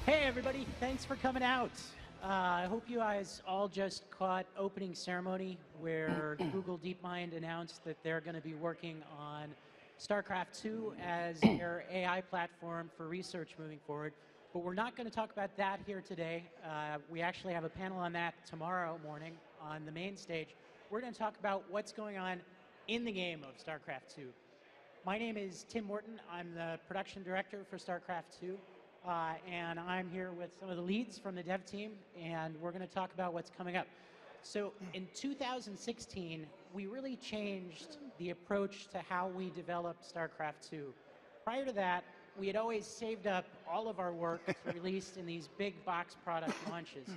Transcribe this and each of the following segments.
Hey everybody, thanks for coming out. I hope you guys all just caught opening ceremony where Google DeepMind announced that they're going to be working on StarCraft 2 as their AI platform for research moving forward. But we're not going to talk about that here today. We actually have a panel on that tomorrow morning on the main stage. We're going to talk about what's going on in the game of StarCraft 2. My name is Tim Morton. I'm the production director for StarCraft 2. And I'm here with some of the leads from the dev team, and we're going to talk about what's coming up. So in 2016, we really changed the approach to how we developed StarCraft 2. Prior to that, we had always saved up all of our work to release in these big box product launches.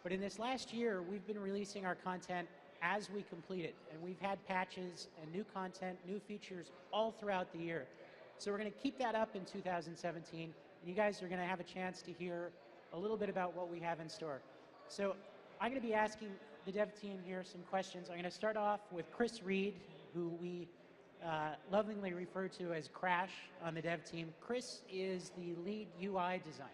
But in this last year, we've been releasing our content as we complete it. And we've had patches and new content, new features all throughout the year. So we're going to keep that up in 2017. You guys are going to have a chance to hear a little bit about what we have in store. So I'm going to be asking the dev team here some questions. I'm going to start off with Chris Reed, who we lovingly refer to as Crash on the dev team. Chris is the lead UI designer.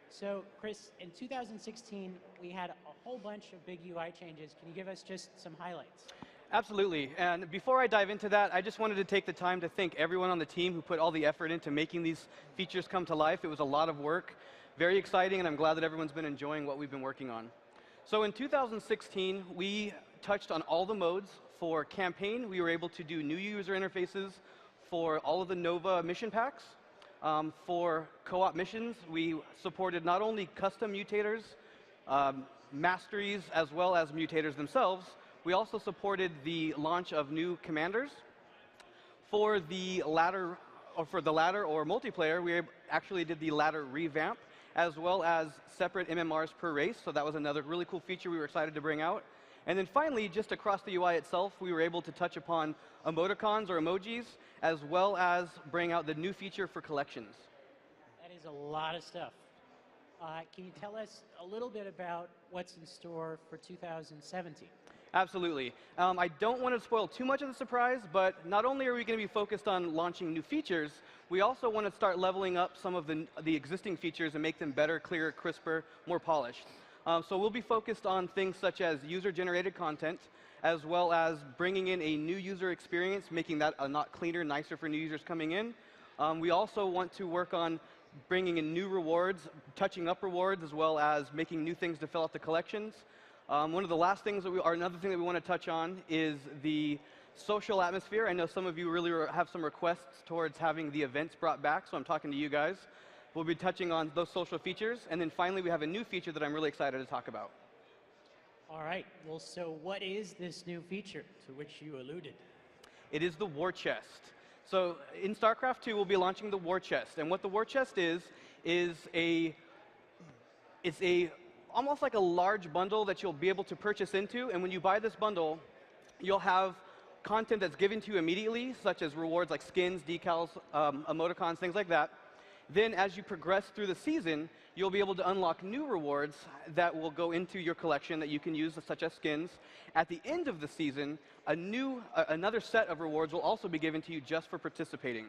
So Chris, in 2016, we had a whole bunch of big UI changes. Can you give us just some highlights? Absolutely. And before I dive into that, I just wanted to take the time to thank everyone on the team who put all the effort into making these features come to life. It was a lot of work, very exciting, and I'm glad that everyone's been enjoying what we've been working on. So in 2016, we touched on all the modes. For campaign, we were able to do new user interfaces for all of the Nova mission packs. For co-op missions, we supported not only custom mutators, masteries, as well as mutators themselves. We also supported the launch of new commanders. For the ladder or multiplayer, we actually did the ladder revamp, as well as separate MMRs per race. So that was another really cool feature we were excited to bring out. And then finally, just across the UI itself, we were able to touch upon emoticons or emojis, as well as bring out the new feature for collections. That is a lot of stuff. Can you tell us a little bit about what's in store for 2017? Absolutely. I don't want to spoil too much of the surprise, but not only are we going to be focused on launching new features, we also want to start leveling up some of the existing features and make them better, clearer, crisper, more polished. So we'll be focused on things such as user-generated content, as well as bringing in a new user experience, making that a lot cleaner, nicer for new users coming in. We also want to work on bringing in new rewards, touching up rewards, as well as making new things to fill out the collections. One of the last things another thing that we want to touch on is the social atmosphere. I know some of you really have some requests towards having the events brought back, so I'm talking to you guys. We'll be touching on those social features. And then finally, we have a new feature that I'm really excited to talk about. All right. Well, so what is this new feature to which you alluded? It is the War Chest. So in StarCraft 2, we'll be launching the War Chest. And what the War Chest is almost like a large bundle that you'll be able to purchase into. And when you buy this bundle, you'll have content that's given to you immediately, such as rewards like skins, decals, emoticons, things like that. Then as you progress through the season, you'll be able to unlock new rewards that will go into your collection that you can use, such as skins. At the end of the season, another set of rewards will also be given to you just for participating.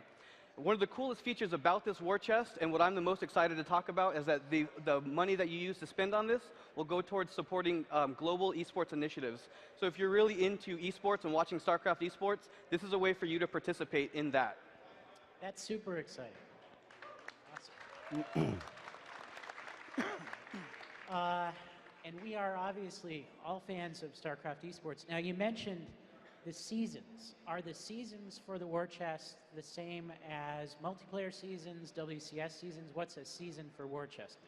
One of the coolest features about this war chest, and what I'm the most excited to talk about, is that the money that you use to spend on this will go towards supporting global esports initiatives. So if you're really into esports and watching StarCraft esports, this is a way for you to participate in that. That's super exciting. Awesome. And we are obviously all fans of StarCraft esports. Now, you mentioned the seasons. Are the seasons for the War Chest the same as multiplayer seasons, WCS seasons? What's a season for War Chest?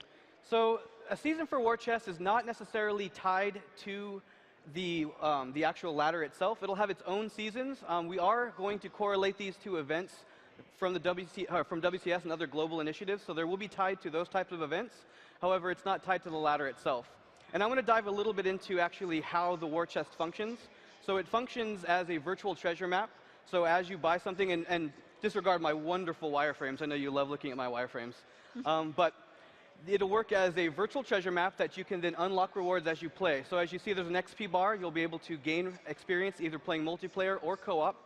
So a season for War Chest is not necessarily tied to the actual ladder itself. It'll have its own seasons. We are going to correlate these two events from WCS and other global initiatives, so there will be tied to those types of events. However, it's not tied to the ladder itself. And I'm going to dive a little bit into actually how the War Chest functions. So it functions as a virtual treasure map. So as you buy something, and disregard my wonderful wireframes. I know you love looking at my wireframes. But it'll work as a virtual treasure map that you can then unlock rewards as you play. So as you see, there's an XP bar. You'll be able to gain experience either playing multiplayer or co-op.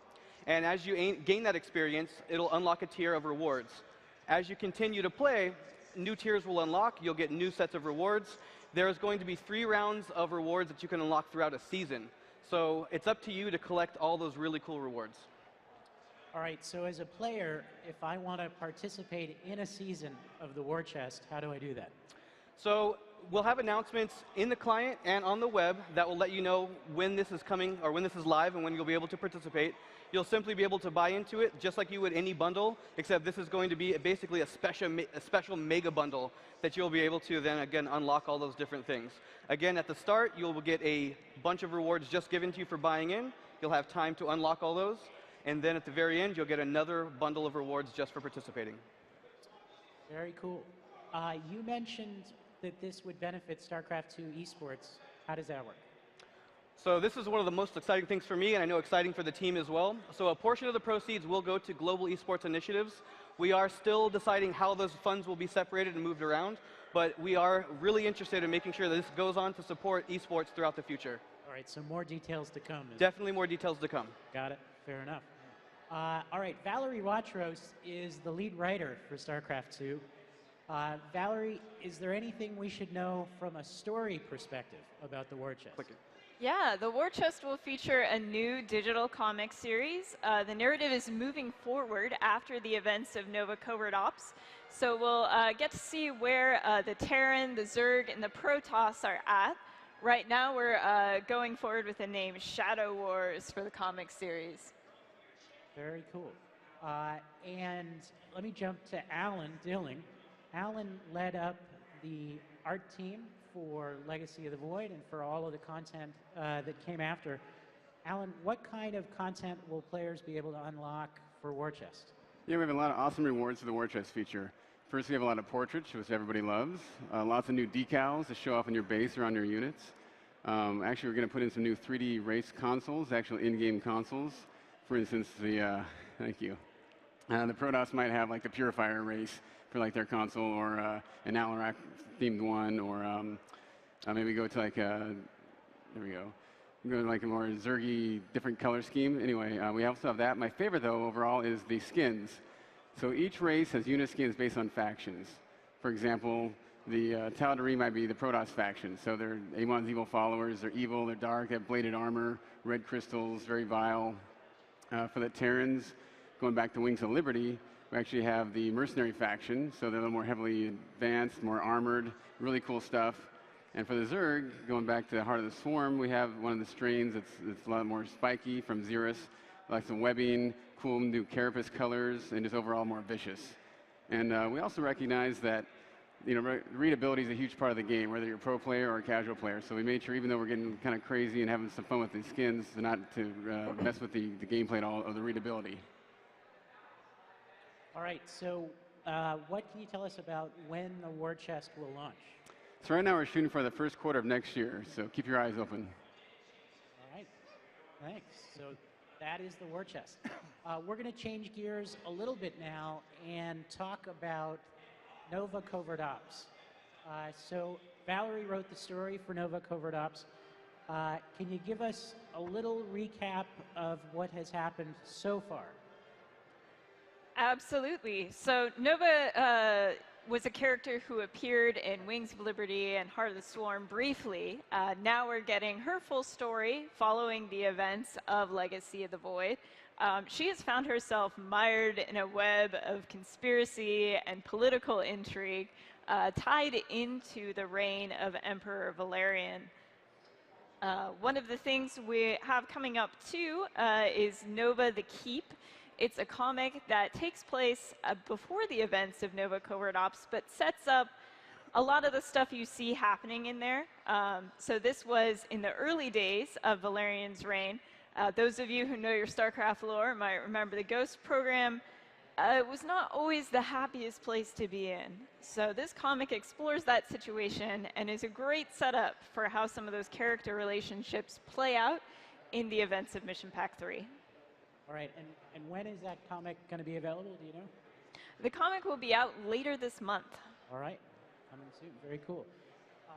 And as you gain that experience, it'll unlock a tier of rewards. As you continue to play, new tiers will unlock, you'll get new sets of rewards. There's going to be 3 rounds of rewards that you can unlock throughout a season. So it's up to you to collect all those really cool rewards. All right, so as a player, if I want to participate in a season of the War Chest, how do I do that? So we'll have announcements in the client and on the web that will let you know when this is coming or when this is live and when you'll be able to participate. You'll simply be able to buy into it just like you would any bundle, except this is going to be basically a special mega bundle that you'll be able to then, again, unlock all those different things. Again, at the start, you'll get a bunch of rewards just given to you for buying in. You'll have time to unlock all those. And then at the very end, you'll get another bundle of rewards just for participating. Very cool. You mentioned that this would benefit StarCraft 2 esports. How does that work? So this is one of the most exciting things for me, and I know exciting for the team as well. So a portion of the proceeds will go to global esports initiatives. We are still deciding how those funds will be separated and moved around, but we are really interested in making sure that this goes on to support esports throughout the future. All right, so more details to come. Definitely more details to come. Got it. Fair enough. All right, Valerie Watros is the lead writer for StarCraft 2. Valerie, is there anything we should know from a story perspective about the War Chest? Yeah, the War Chest will feature a new digital comic series. The narrative is moving forward after the events of Nova Covert Ops. So we'll get to see where the Terran, the Zerg, and the Protoss are at. Right now, we're going forward with the name Shadow Wars for the comic series. Very cool. And let me jump to Alan Dilling. Alan led up the art team for Legacy of the Void and for all of the content that came after. Alan, what kind of content will players be able to unlock for War Chest? Yeah, we have a lot of awesome rewards for the War Chest feature. First, we have a lot of portraits, which everybody loves. Lots of new decals to show off on your base or on your units. Actually, we're going to put in some new 3D race consoles, actual in-game consoles. For instance, thank you. The Protoss might have like the Purifier race for like their console, or an Alarak themed one, or maybe go to like there we go. Go to like a more Zergy, different color scheme. Anyway, we also have that. My favorite though overall is the skins. So each race has unit skins based on factions. For example, the Tal'Darim might be the Protoss faction. So they're Amon's evil followers. They're evil. They're dark. They have bladed armor, red crystals, very vile. For the Terrans, going back to Wings of Liberty, we actually have the mercenary faction, so they're a little more heavily advanced, more armored, really cool stuff. And for the Zerg, going back to the Heart of the Swarm, we have one of the strains that's a lot more spiky from Xerus, like some webbing, cool new carapace colors, and just overall more vicious. And we also recognize that readability is a huge part of the game, whether you're a pro player or a casual player. So we made sure, even though we're getting kind of crazy and having some fun with these skins, not to mess with the gameplay at all, or the readability. All right, so what can you tell us about when the War Chest will launch? So right now we're shooting for the first quarter of next year, so keep your eyes open. All right, thanks. So that is the War Chest. We're going to change gears a little bit now and talk about Nova Covert Ops. So Valerie wrote the story for Nova Covert Ops. Can you give us a little recap of what has happened so far? Absolutely. So Nova was a character who appeared in Wings of Liberty and Heart of the Swarm briefly. Now we're getting her full story following the events of Legacy of the Void. She has found herself mired in a web of conspiracy and political intrigue tied into the reign of Emperor Valerian. One of the things we have coming up too is Nova the Keep. It's a comic that takes place before the events of Nova Covert Ops, but sets up a lot of the stuff you see happening in there. So this was in the early days of Valerian's reign. Those of you who know your StarCraft lore might remember the Ghost program. It was not always the happiest place to be in. So this comic explores that situation and is a great setup for how some of those character relationships play out in the events of Mission Pack 3. All right, and when is that comic going to be available? Do you know? The comic will be out later this month. All right, coming soon. Very cool. All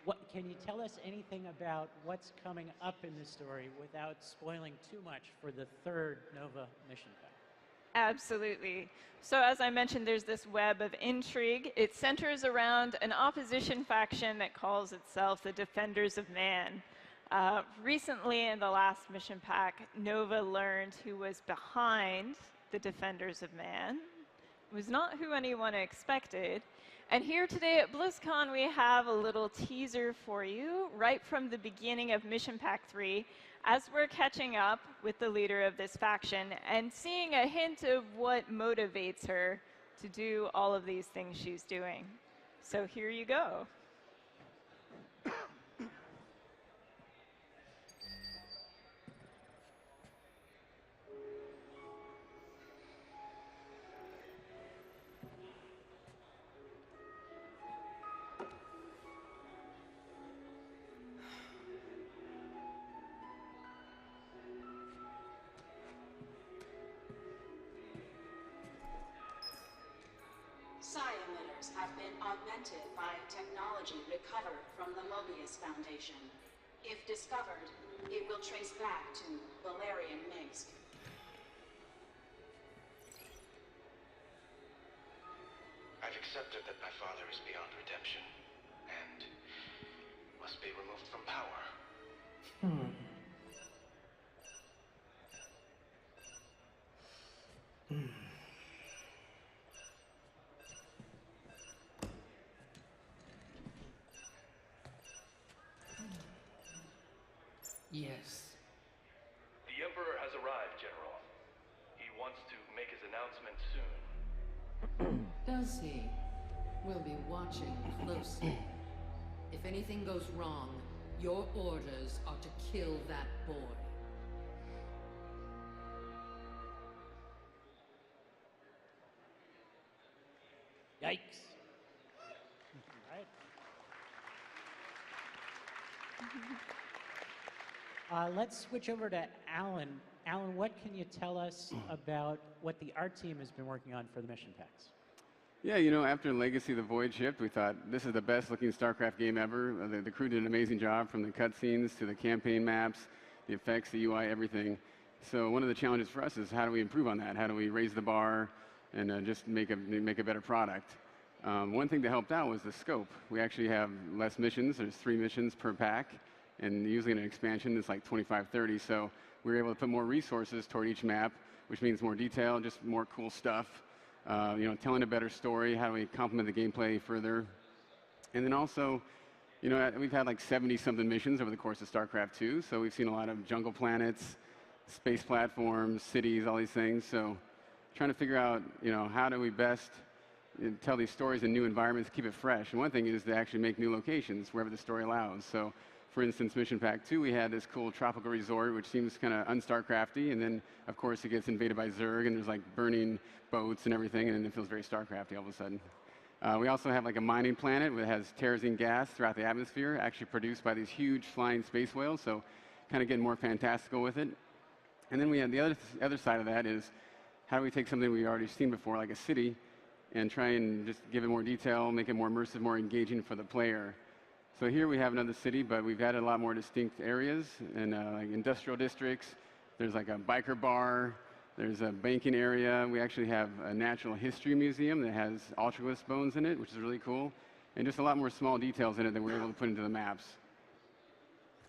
right. Can you tell us anything about what's coming up in this story without spoiling too much for the third Nova mission pack? Absolutely. So as I mentioned, there's this web of intrigue. It centers around an opposition faction that calls itself the Defenders of Man. Recently, in the last mission pack, Nova learned who was behind the Defenders of Man. It was not who anyone expected. And here today at BlizzCon, we have a little teaser for you right from the beginning of Mission Pack 3 as we're catching up with the leader of this faction and seeing a hint of what motivates her to do all of these things she's doing. So here you go. Psi emitters have been augmented by technology recovered from the Mobius Foundation. If discovered, it will trace back to Valerian Minsk. I've accepted that my father is beyond redemption, and must be removed from power. Yes. The Emperor has arrived, General. He wants to make his announcement soon. Does he? We'll be watching closely. If anything goes wrong, your orders are to kill that boy. Yikes. All right. Let's switch over to Alan. Alan, what can you tell us about what the art team has been working on for the mission packs? Yeah, after Legacy of the Void shipped, we thought this is the best looking StarCraft game ever. The crew did an amazing job from the cutscenes to the campaign maps, the effects, the UI, everything. So one of the challenges for us is how do we improve on that? How do we raise the bar and just make a better product? One thing that helped out was the scope. We actually have less missions. There's 3 missions per pack, and usually in an expansion it's like 25, 30. So we were able to put more resources toward each map, which means more detail, just more cool stuff. Telling a better story. How do we complement the gameplay further? And then also, we've had like 70-something missions over the course of StarCraft 2. So we've seen a lot of jungle planets, space platforms, cities, all these things. So trying to figure out, how do we best tell these stories in new environments, keep it fresh. And one thing is to actually make new locations wherever the story allows. So, for instance, Mission Pack 2, we had this cool tropical resort, which seems kind of un-StarCrafty. And then, of course, it gets invaded by Zerg, and there's like burning boats and everything, and it feels very StarCrafty all of a sudden. We also have like a mining planet that has terrazine gas throughout the atmosphere, actually produced by these huge flying space whales. So, kind of getting more fantastical with it. And then we have the other side of that is how do we take something we've already seen before, like a city, and try and just give it more detail, make it more immersive, more engaging for the player. So here we have another city, but we've added a lot more distinct areas and like industrial districts. There's like a biker bar. There's a banking area. We actually have a natural history museum that has ultralisk bones in it, which is really cool, and just a lot more small details in it that we're able to put into the maps.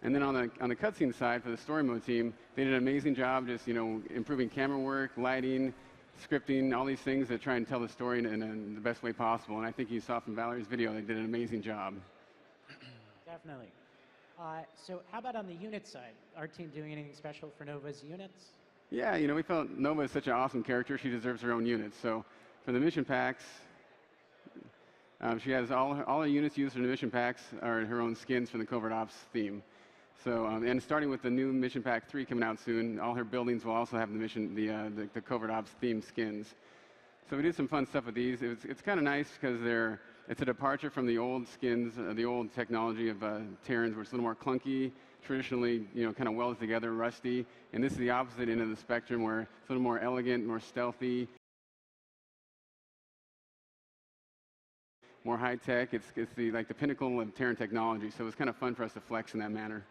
And then on the cutscene side for the story mode team, they did an amazing job just improving camera work, lighting, scripting, all these things that try and tell the story in the best way possible. And I think you saw from Valerie's video, they did an amazing job. Definitely. So how about on the unit side? Our team doing anything special for Nova's units? Yeah, we felt Nova is such an awesome character. She deserves her own unit. So for the mission packs, she has all her units used in the mission packs are her own skins from the Covert Ops theme. So, and starting with the new Mission Pack 3 coming out soon, all her buildings will also have the Covert Ops themed skins. So we did some fun stuff with these. It's kind of nice because it's a departure from the old skins, the old technology of Terrans, where it's a little more clunky, traditionally, kind of welded together, rusty. And this is the opposite end of the spectrum, where it's a little more elegant, more stealthy, more high tech. It's the pinnacle of Terran technology. So it was kind of fun for us to flex in that manner.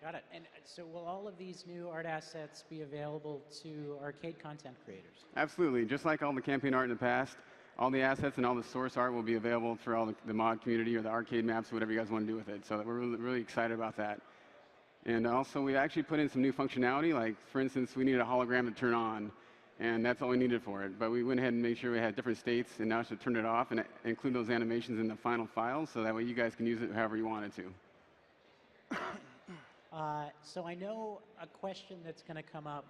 Got it. And so will all of these new art assets be available to arcade content creators? Absolutely. Just like all the campaign art in the past, all the assets and all the source art will be available for all the mod community or the arcade maps, whatever you guys want to do with it. So we're really, really excited about that. And also, we actually put in some new functionality. Like, for instance, we needed a hologram to turn on, and that's all we needed for it. But we went ahead and made sure we had different states, and now to turn it off and include those animations in the final file, so that way you guys can use it however you wanted to. So I know a question that's going to come up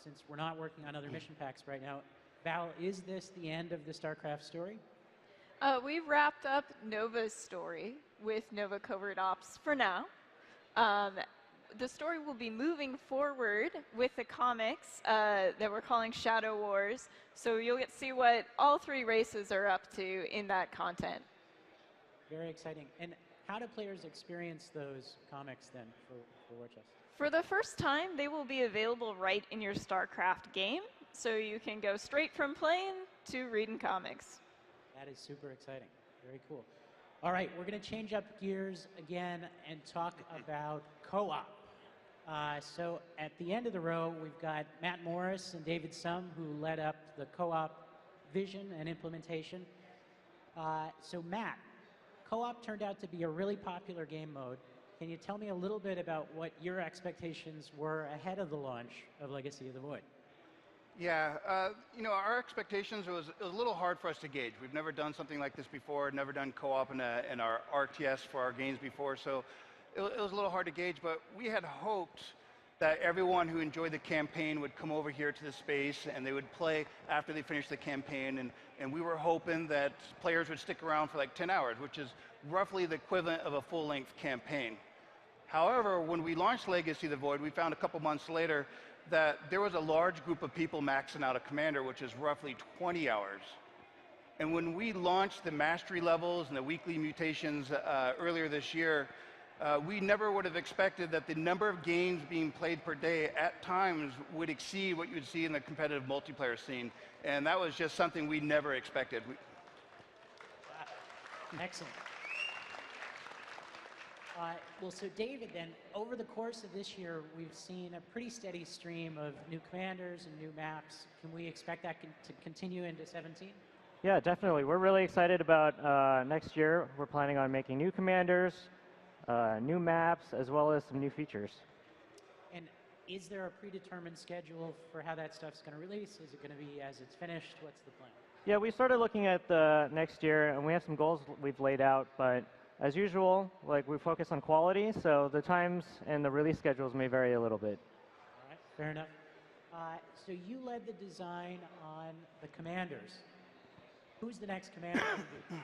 since we're not working on other mission packs right now. Val, is this the end of the StarCraft story? We've wrapped up Nova's story with Nova Covert Ops for now. The story will be moving forward with the comics that we're calling Shadow Wars. So you'll get to see what all three races are up to in that content. Very exciting. And how do players experience those comics then for War Chest? For the first time, they will be available right in your StarCraft game. So you can go straight from playing to reading comics. That is super exciting. Very cool. All right, we're going to change up gears again and talk about co-op. So at the end of the row, we've got Matt Morris and David Sum, who led up the co-op vision and implementation. So Matt, co-op turned out to be a really popular game mode. Can you tell me a little bit about what your expectations were ahead of the launch of Legacy of the Void? Yeah, you know, our expectations, it was a little hard for us to gauge. We've never done something like this before, never done co-op in our RTS for our games before, so it was a little hard to gauge, but we had hoped that everyone who enjoyed the campaign would come over here to the space and they would play after they finished the campaign, and we were hoping that players would stick around for like 10 hours, which is roughly the equivalent of a full-length campaign. However, when we launched Legacy of the Void, we found a couple months later that there was a large group of people maxing out a commander, which is roughly 20 hours. And when we launched the mastery levels and the weekly mutations earlier this year, we never would have expected that the number of games being played per day at times would exceed what you would see in the competitive multiplayer scene. And that was just something we never expected. Excellent. Well, so David, then, over the course of this year, we've seen a pretty steady stream of new commanders and new maps. Can we expect that to continue into 17? Yeah, definitely. We're really excited about next year. We're planning on making new commanders, new maps, as well as some new features. And is there a predetermined schedule for how that stuff's going to release? Is it going to be as it's finished? What's the plan? Yeah, we started looking at the next year, and we have some goals we've laid out, but as usual, like, we focus on quality, so the times and the release schedules may vary a little bit. All right, fair enough. So you led the design on the commanders. Who's the next commander going to be?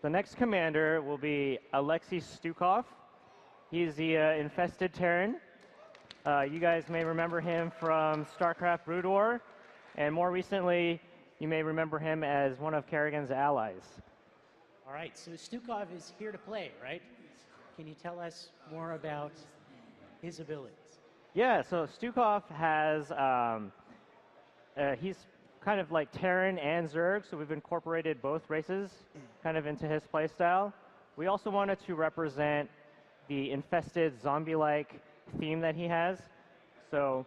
The next commander will be Alexei Stukov. He's the infested Terran. You guys may remember him from StarCraft Brood War, and more recently, you may remember him as one of Kerrigan's allies. All right, so Stukov is here to play, right? Can you tell us more about his abilities? Yeah, so Stukov has, he's kind of like Terran and Zerg, so we've incorporated both races kind of into his playstyle. We also wanted to represent the infested zombie-like theme that he has. So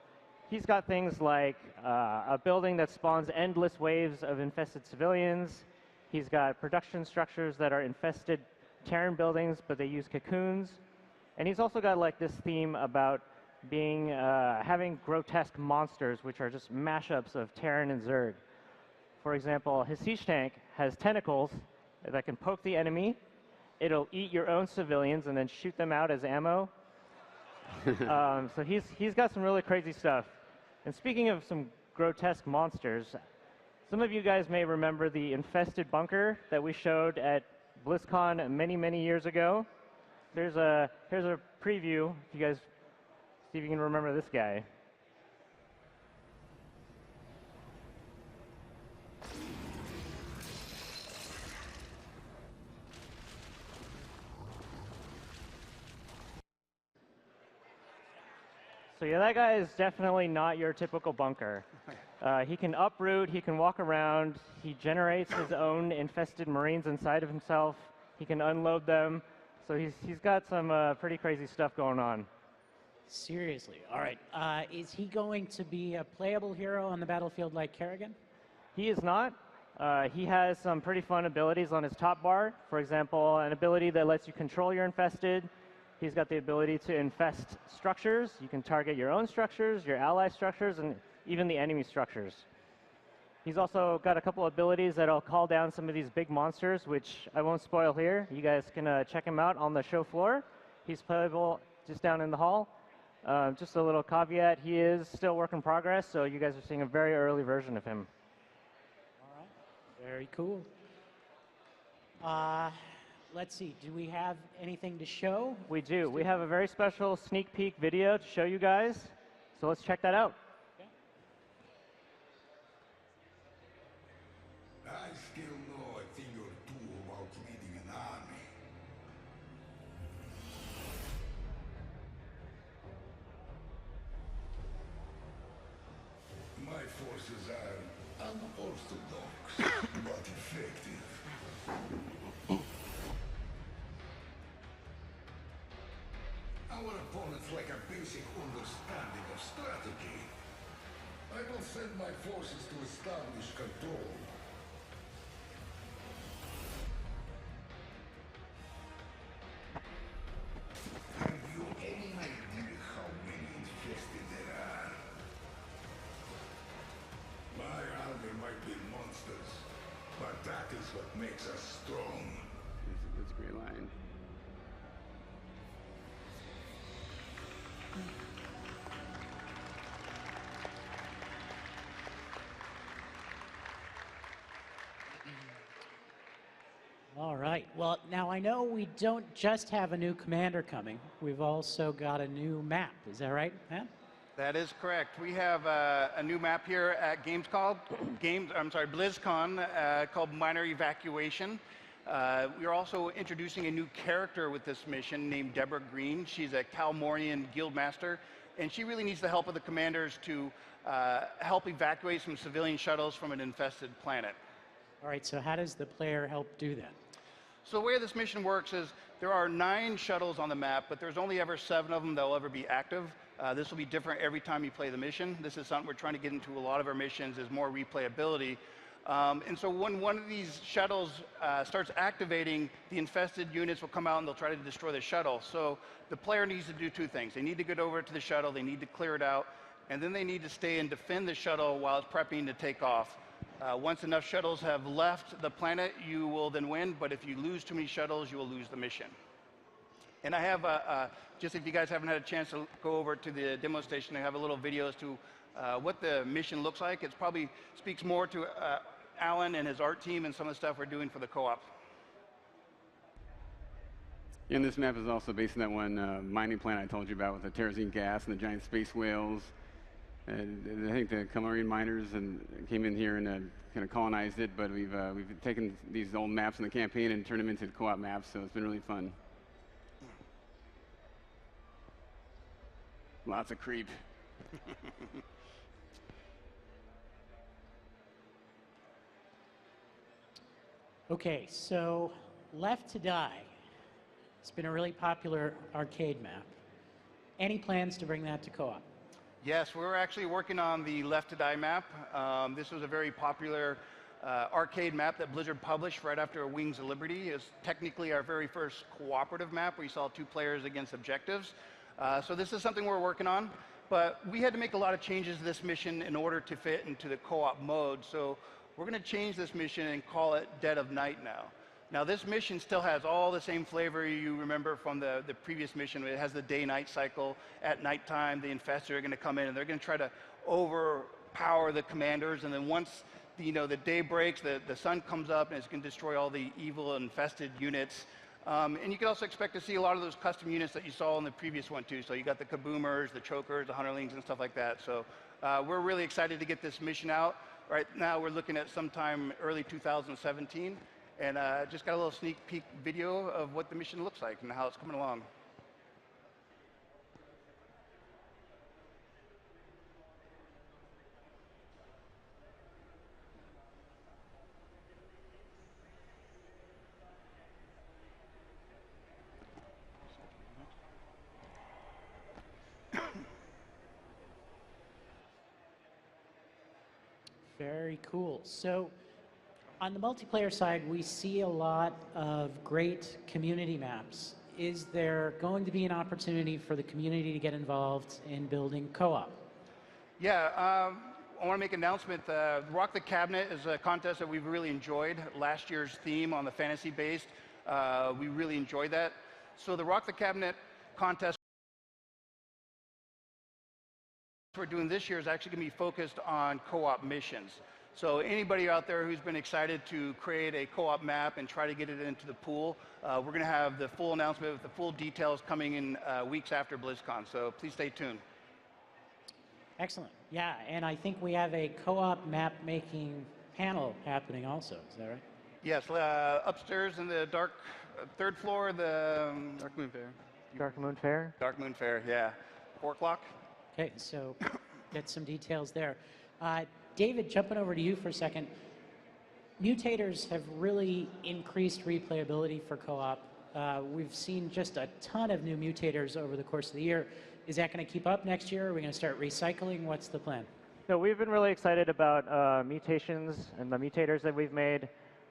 he's got things like a building that spawns endless waves of infested civilians. He's got production structures that are infested Terran buildings, but they use cocoons. And he's also got like this theme about being having grotesque monsters, which are just mashups of Terran and Zerg. For example, his siege tank has tentacles that can poke the enemy. It'll eat your own civilians and then shoot them out as ammo. So he's got some really crazy stuff. And speaking of some grotesque monsters, some of you guys may remember the infested bunker that we showed at BlizzCon many, many years ago. Here's a preview. If you guys see if you can remember this guy. So yeah, that guy is definitely not your typical bunker. He can uproot, he can walk around, he generates his own infested Marines inside of himself, he can unload them, so he's got some pretty crazy stuff going on. Seriously. All right. Is he going to be a playable hero on the battlefield like Kerrigan? He is not. He has some pretty fun abilities on his top bar. For example, an ability that lets you control your infested. He's got the ability to infest structures. You can target your own structures, your ally structures, and even the enemy structures. He's also got a couple abilities that'll call down some of these big monsters, which I won't spoil here. You guys can check him out on the show floor. He's playable just down in the hall. Just a little caveat, he is still work in progress, so you guys are seeing a very early version of him. All right. Very cool. Let's see. Do we have anything to show? We do. We have a very special sneak peek video to show you guys, so let's check that out. I still know a thing or two about leading an army. My forces are unorthodox, but effective. Our opponents lack a basic understanding of strategy. I will send my forces to establish control. Have you any idea how many infested there are? My army might be monsters, but that is what makes us strong. That's a great line. All right. Well, now I know we don't just have a new commander coming. We've also got a new map. Is that right, Matt? That is correct. We have a new map here at BlizzCon called Minor Evacuation. We are also introducing a new character with this mission named Deborah Green. She's a Calmorian guildmaster, and she really needs the help of the commanders to help evacuate some civilian shuttles from an infested planet. All right. So how does the player help do that? So the way this mission works is there are 9 shuttles on the map, but there's only ever 7 of them that will ever be active. This will be different every time you play the mission. This is something we're trying to get into a lot of our missions, is more replayability. And so when one of these shuttles starts activating, the infested units will come out and they'll try to destroy the shuttle. So the player needs to do 2 things. They need to get over to the shuttle, they need to clear it out, and then they need to stay and defend the shuttle while it's prepping to take off. Once enough shuttles have left the planet, you will then win, but if you lose too many shuttles, you will lose the mission. And I have, just if you guys haven't had a chance to go over to the demo station, I have a little video as to what the mission looks like. It probably speaks more to Alan and his art team and some of the stuff we're doing for the co-op. And this map is also based on that one mining planet I told you about with the terrazine gas and the giant space whales. And I think the Calmorian miners came in here and kind of colonized it, but we've taken these old maps in the campaign and turned them into co-op maps, so it's been really fun. Lots of creep. Okay, so Left to Die. It's been a really popular arcade map. Any plans to bring that to co-op? Yes, we're actually working on the Left to Die map. This was a very popular arcade map that Blizzard published right after Wings of Liberty. It's technically our very first cooperative map where you saw 2 players against objectives. So this is something we're working on, but we had to make a lot of changes to this mission in order to fit into the co-op mode. So we're going to change this mission and call it Dead of Night now. Now this mission still has all the same flavor you remember from the previous mission. It has the day-night cycle. At nighttime, the infestors are going to come in and they're going to try to overpower the commanders. And then once the day breaks, the sun comes up and it's going to destroy all the evil infested units. And you can also expect to see a lot of those custom units that you saw in the previous one too. So you got the kaboomers, the chokers, the hunterlings, and stuff like that. So we're really excited to get this mission out. Right now we're looking at sometime early 2017. And just got a little sneak peek video of what the mission looks like and how it's coming along. Very cool. So on the multiplayer side, we see a lot of great community maps. Is there going to be an opportunity for the community to get involved in building co-op? Yeah, I want to make an announcement. Rock the Cabinet is a contest that we've really enjoyed. Last year's theme on the fantasy-based, we really enjoyed that. So the Rock the Cabinet contest we're doing this year is actually going to be focused on co-op missions. So anybody out there who's been excited to create a co-op map and try to get it into the pool, we're going to have the full announcement with the full details coming in weeks after BlizzCon. So please stay tuned. Excellent. Yeah, and I think we have a co-op map making panel happening also. Is that right? Yes, upstairs in the third floor, the Dark Moon Fair. Dark Moon Fair? Dark Moon Fair, yeah. 4 o'clock. Okay, so get some details there. David, jumping over to you for a second. Mutators have really increased replayability for co-op. We've seen just a ton of new mutators over the course of the year. Is that going to keep up next year? Are we going to start recycling? What's the plan? So we've been really excited about mutations and the mutators that we've made,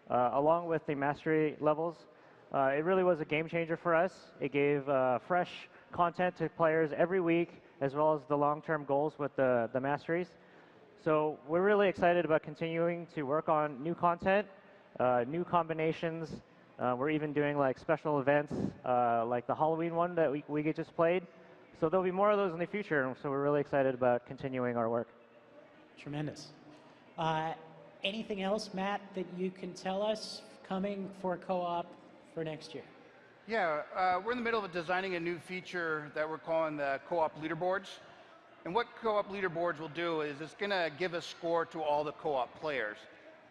along with the mastery levels. It really was a game changer for us. It gave fresh content to players every week, as well as the long-term goals with the masteries. So we're really excited about continuing to work on new content, new combinations. We're even doing like special events, like the Halloween one that we just played. So there'll be more of those in the future, so we're really excited about continuing our work. Tremendous. Anything else, Matt, that you can tell us coming for co-op for next year? Yeah, we're in the middle of designing a new feature that we're calling the co-op leaderboards. And what co-op leaderboards will do is it's going to give a score to all the co-op players.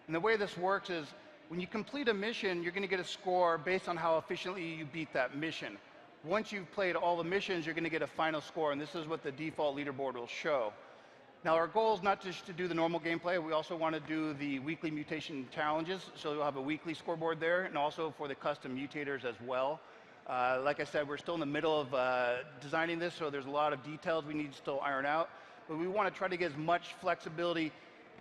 And the way this works is when you complete a mission, you're going to get a score based on how efficiently you beat that mission. Once you've played all the missions, you're going to get a final score, and this is what the default leaderboard will show. Now, our goal is not just to do the normal gameplay. We also want to do the weekly mutation challenges, so you'll have a weekly scoreboard there, and also for the custom mutators as well. Like I said, we're still in the middle of designing this, so there's a lot of details we need to still iron out. But we want to try to get as much flexibility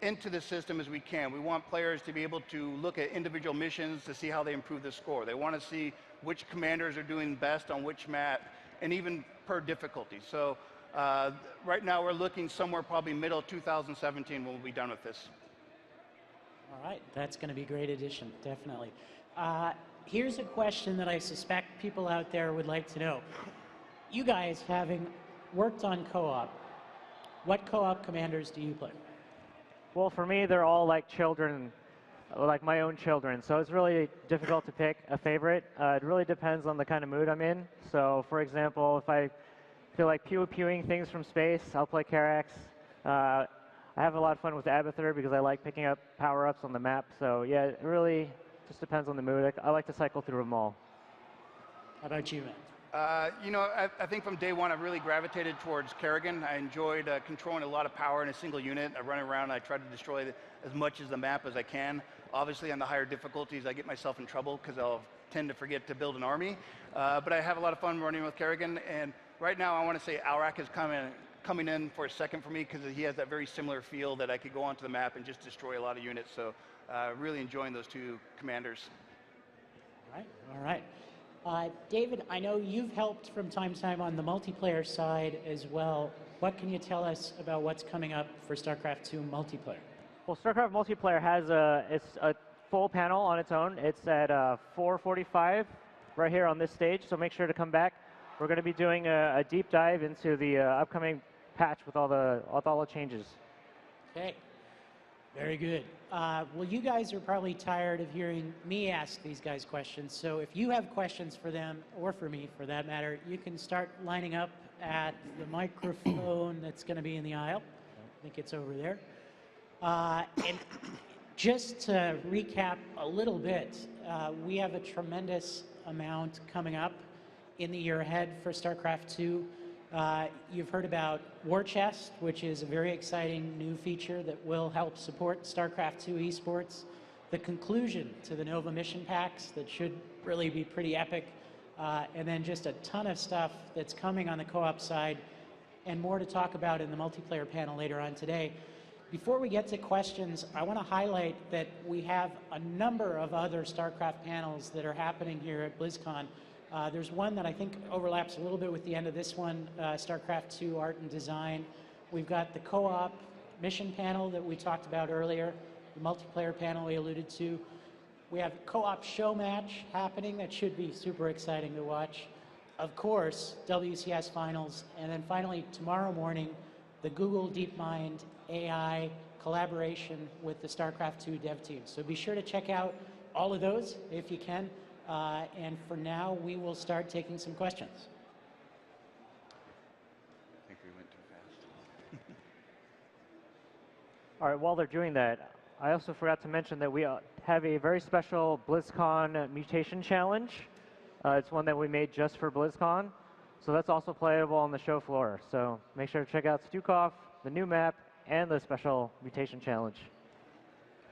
into the system as we can. We want players to be able to look at individual missions to see how they improve the score. They want to see which commanders are doing best on which map, and even per difficulty. So right now we're looking somewhere probably middle of 2017 when we'll be done with this. All right, that's going to be a great addition, definitely. Here's a question that I suspect people out there would like to know. You guys, having worked on co-op, what co-op commanders do you play? Well, for me, they're all like children, like my own children. So it's really difficult to pick a favorite. It really depends on the kind of mood I'm in. So, for example, if I feel like pew-pewing things from space, I'll play Karax. I have a lot of fun with Abathur because I like picking up power-ups on the map. So, yeah, it really just depends on the mood. I like to cycle through them all. How about you, Matt? You know, I think from day one, I've really gravitated towards Kerrigan. I enjoyed controlling a lot of power in a single unit. I run around and I try to destroy as much of the map as I can. Obviously, on the higher difficulties, I get myself in trouble because I'll tend to forget to build an army. But I have a lot of fun running with Kerrigan. And right now, I want to say Alrak is coming in for a second for me because he has that very similar feel that I could go onto the map and just destroy a lot of units. So really enjoying those two commanders. All right. David, I know you've helped from time to time on the multiplayer side as well. What can you tell us about what's coming up for StarCraft II multiplayer? Well, StarCraft multiplayer has a full panel on its own. It's at 4:45 right here on this stage, so make sure to come back. We're going to be doing a deep dive into the upcoming patch with all the changes. Okay, very good. Well, you guys are probably tired of hearing me ask these guys questions, so if you have questions for them, or for me for that matter, you can start lining up at the microphone that's going to be in the aisle. I think it's over there. And just to recap a little bit, we have a tremendous amount coming up in the year ahead for StarCraft II. You've heard about War Chest, which is a very exciting new feature that will help support StarCraft II esports. The conclusion to the Nova mission packs that should really be pretty epic. And then just a ton of stuff that's coming on the co-op side and more to talk about in the multiplayer panel later on today. Before we get to questions, I want to highlight that we have a number of other StarCraft panels that are happening here at BlizzCon. There's one that I think overlaps a little bit with the end of this one, StarCraft 2 Art and Design. We've got the co-op mission panel that we talked about earlier, the multiplayer panel we alluded to. We have co-op show match happening that should be super exciting to watch. Of course, WCS finals, and then finally tomorrow morning, the Google DeepMind AI collaboration with the StarCraft 2 dev team. So be sure to check out all of those if you can. And for now, we will start taking some questions. I think we went too fast. All right, while they're doing that, I also forgot to mention that we have a very special BlizzCon mutation challenge. It's one that we made just for BlizzCon. So that's also playable on the show floor. So make sure to check out Stukov, the new map, and the special mutation challenge.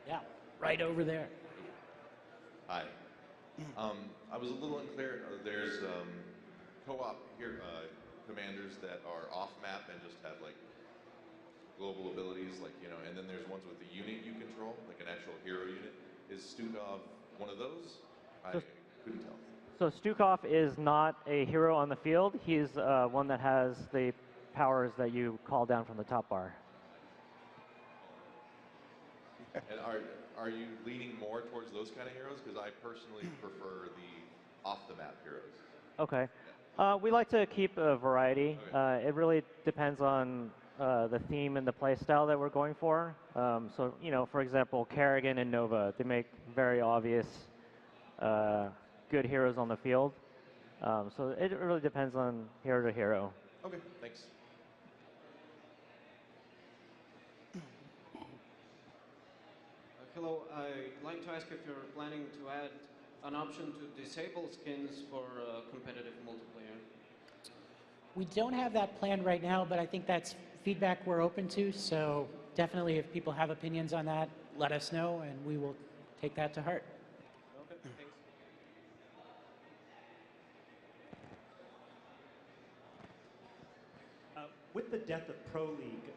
Yeah, right over there. Hi. I was a little unclear. There's co-op here commanders that are off-map and just have like global abilities, like and then there's ones with the unit you control, like an actual hero unit. Is Stukov one of those? I couldn't tell. So Stukov is not a hero on the field. He's one that has the powers that you call down from the top bar. And are you leaning more towards those kind of heroes? Because I personally prefer the off-the-map heroes. Okay. We like to keep a variety. Okay. It really depends on the theme and the play style that we're going for. So, for example, Kerrigan and Nova, they make very obvious good heroes on the field. So it really depends on hero to hero. Okay, thanks. Hello, I'd like to ask if you're planning to add an option to disable skins for competitive multiplayer. We don't have that planned right now, but I think that's feedback we're open to. So definitely if people have opinions on that, let us know and we will take that to heart. Okay, thanks. With the death of Pro League,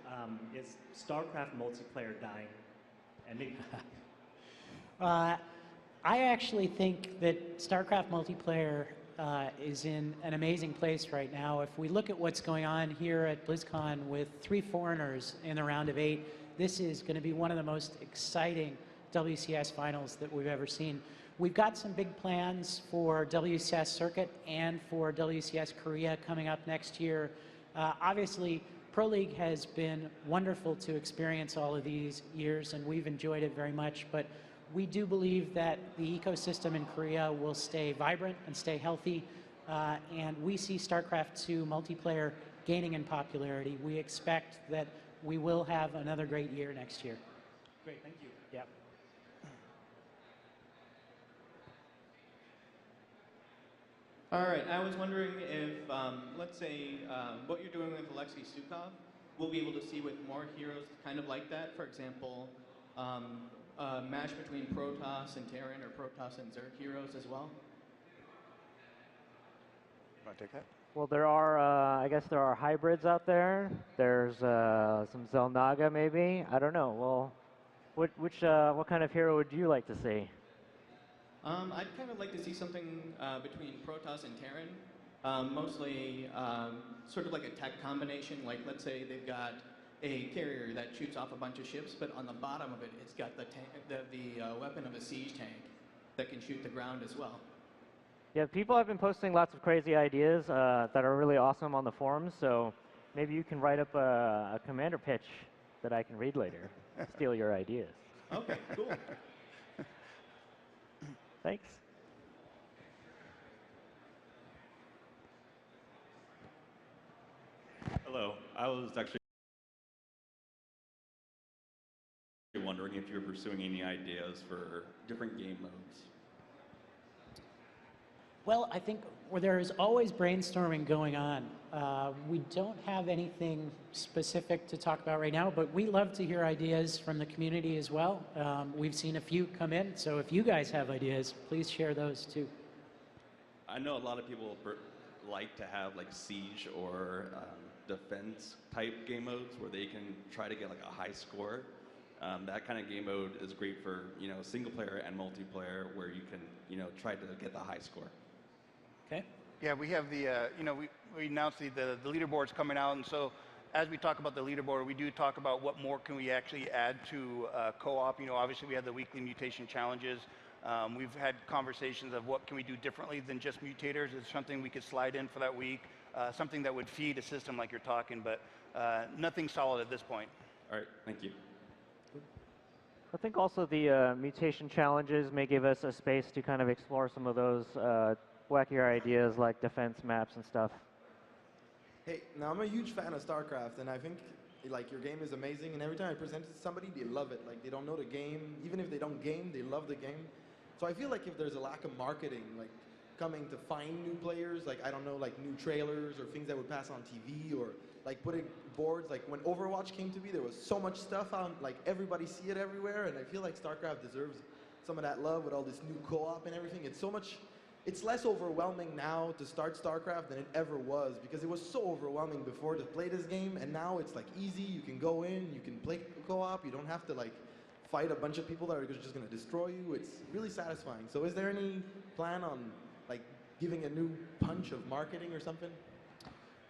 is StarCraft multiplayer dying? And I actually think that StarCraft multiplayer is in an amazing place right now. If we look at what's going on here at BlizzCon with 3 foreigners in the round of 8, this is going to be one of the most exciting WCS finals that we've ever seen. We've got some big plans for WCS Circuit and for WCS Korea coming up next year. Obviously, Pro League has been wonderful to experience all of these years, and we've enjoyed it very much. But we do believe that the ecosystem in Korea will stay vibrant and stay healthy, and we see StarCraft 2 multiplayer gaining in popularity. We expect that we will have another great year next year. Great, thank you. Yeah. All right, I was wondering if, let's say, what you're doing with Alexei Stukov, we'll be able to see with more heroes kind of like that. For example, a match between Protoss and Terran or Protoss and Zerg heroes as well. Want to take that? Well, there are, I guess there are hybrids out there. There's some Zelnaga maybe. I don't know. Well, what kind of hero would you like to see? I'd kind of like to see something between Protoss and Terran. Mostly sort of like a tech combination. Like, let's say they've got a carrier that shoots off a bunch of ships, but on the bottom of it, it's got the weapon of a siege tank that can shoot the ground as well. Yeah, people have been posting lots of crazy ideas that are really awesome on the forums, so maybe you can write up a commander pitch that I can read later. Steal your ideas. Okay, cool. Thanks. Hello. I was actually wondering if you're pursuing any ideas for different game modes. Well, I think there is always brainstorming going on. We don't have anything specific to talk about right now, but we love to hear ideas from the community as well. We've seen a few come in, so if you guys have ideas, please share those too. I know a lot of people like to have like Siege or defense type game modes where they can try to get like a high score. That kind of game mode is great for single player and multiplayer where you can try to get the high score. Okay. Yeah, we have the we announced the leaderboards coming out, and so as we talk about the leaderboard, we do talk about what more can we actually add to co-op. Obviously we have the weekly mutation challenges. We've had conversations of what can we do differently than just mutators. It's something we could slide in for that week, something that would feed a system like you're talking, but nothing solid at this point. All right, thank you. I think also the mutation challenges may give us a space to kind of explore some of those wackier ideas like defense maps and stuff. Hey, now I'm a huge fan of StarCraft, and I think like your game is amazing, and every time I present it to somebody, they love it. Like they don't know the game, even if they don't game, they love the game. So I feel like if there's a lack of marketing, like coming to find new players, like I don't know, like new trailers or things that would pass on TV, or like putting boards, like when Overwatch came to be, there was so much stuff on, like everybody see it everywhere, and I feel like StarCraft deserves some of that love with all this new co-op and everything. It's so much, it's less overwhelming now to start StarCraft than it ever was, because it was so overwhelming before to play this game, and now it's like easy, you can go in, you can play co-op, you don't have to like fight a bunch of people that are just going to destroy you. It's really satisfying. So is there any plan on like giving a new punch of marketing or something?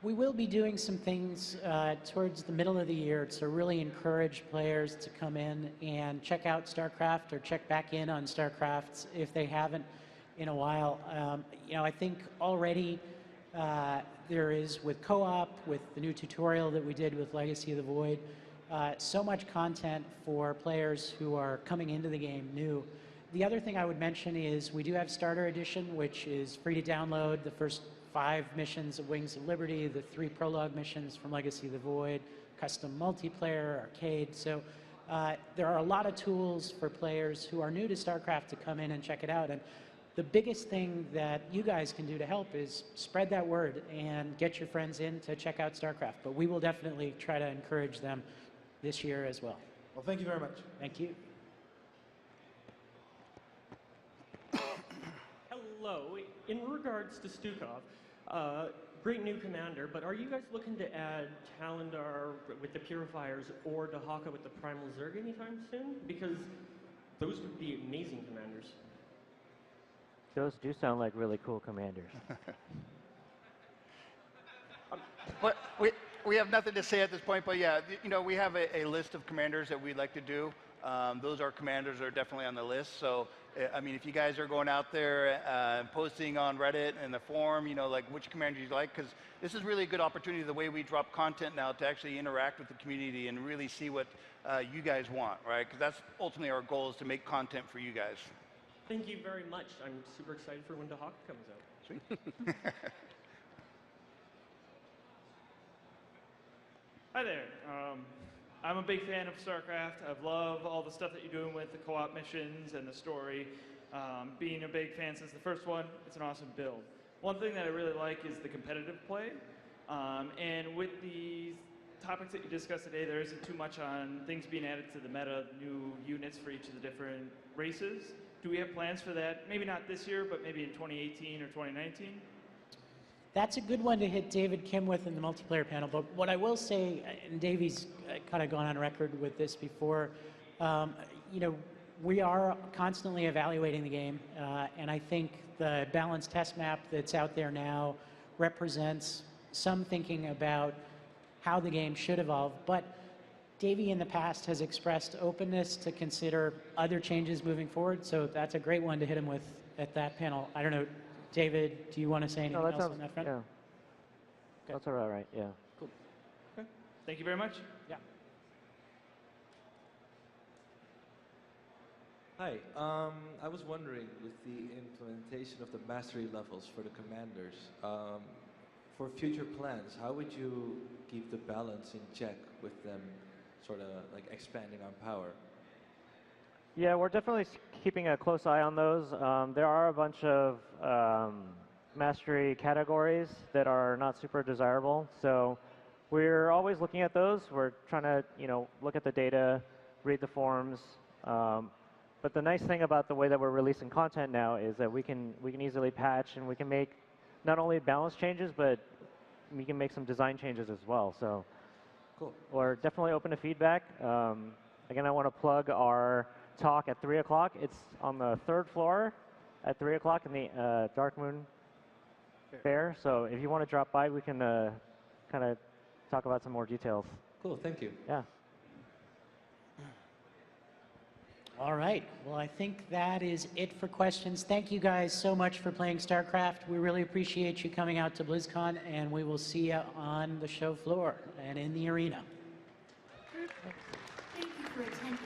We will be doing some things towards the middle of the year to really encourage players to come in and check out StarCraft or check back in on StarCraft if they haven't in a while. I think already there is with co-op, with the new tutorial that we did with Legacy of the Void, so much content for players who are coming into the game new. The other thing I would mention is we do have Starter Edition, which is free to download. The first 5 missions of Wings of Liberty, the 3 prologue missions from Legacy of the Void, custom multiplayer, arcade. So there are a lot of tools for players who are new to StarCraft to come in and check it out. And the biggest thing that you guys can do to help is spread that word and get your friends in to check out StarCraft. But we will definitely try to encourage them this year as well. Well, thank you very much. Thank you. Hello. In regards to Stukov, great new commander, but are you guys looking to add Talendar with the Purifiers or Dahaka with the Primal Zerg anytime soon? Because those would be amazing commanders. Those do sound like really cool commanders. But we have nothing to say at this point, but yeah, we have a list of commanders that we'd like to do. Those are commanders that are definitely on the list. So, I mean, if you guys are going out there posting on Reddit and the forum, like which commanders you like, because this is really a good opportunity, the way we drop content now, to actually interact with the community and really see what you guys want, right? Because that's ultimately our goal, is to make content for you guys. Thank you very much. I'm super excited for when Dahaka comes out. Sweet. Hi there. I'm a big fan of StarCraft. I love all the stuff that you're doing with the co-op missions and the story. Being a big fan since the first one, it's an awesome build. One thing that I really like is the competitive play. And with the topics that you discussed today, there isn't too much on things being added to the meta, new units for each of the different races. Do we have plans for that? Maybe not this year, but maybe in 2018 or 2019? That's a good one to hit David Kim with in the multiplayer panel. But what I will say, and Davey's kind of gone on record with this before, we are constantly evaluating the game. And I think the balanced test map that's out there now represents some thinking about how the game should evolve. But Davey in the past has expressed openness to consider other changes moving forward. So that's a great one to hit him with at that panel. I don't know. David, do you want to say anything else on that front? Yeah. Okay. That's all right, yeah. Cool. Okay. Thank you very much. Yeah. Hi. I was wondering, with the implementation of the mastery levels for the commanders, for future plans, how would you keep the balance in check with them sort of like expanding on power? Yeah, we're definitely keeping a close eye on those. There are a bunch of mastery categories that are not super desirable, so we're always looking at those. We're trying to, look at the data, read the forums. But the nice thing about the way that we're releasing content now is that we can easily patch, and we can make not only balance changes, but we can make some design changes as well. So cool. We're definitely open to feedback. Again, I want to plug our talk at 3 o'clock. It's on the 3rd floor at 3 o'clock in the Dark Moon Fair. So if you want to drop by, we can kind of talk about some more details. Cool, thank you. Yeah. All right. Well, I think that is it for questions. Thank you guys so much for playing StarCraft. We really appreciate you coming out to BlizzCon, and we will see you on the show floor and in the arena. Thank you for attending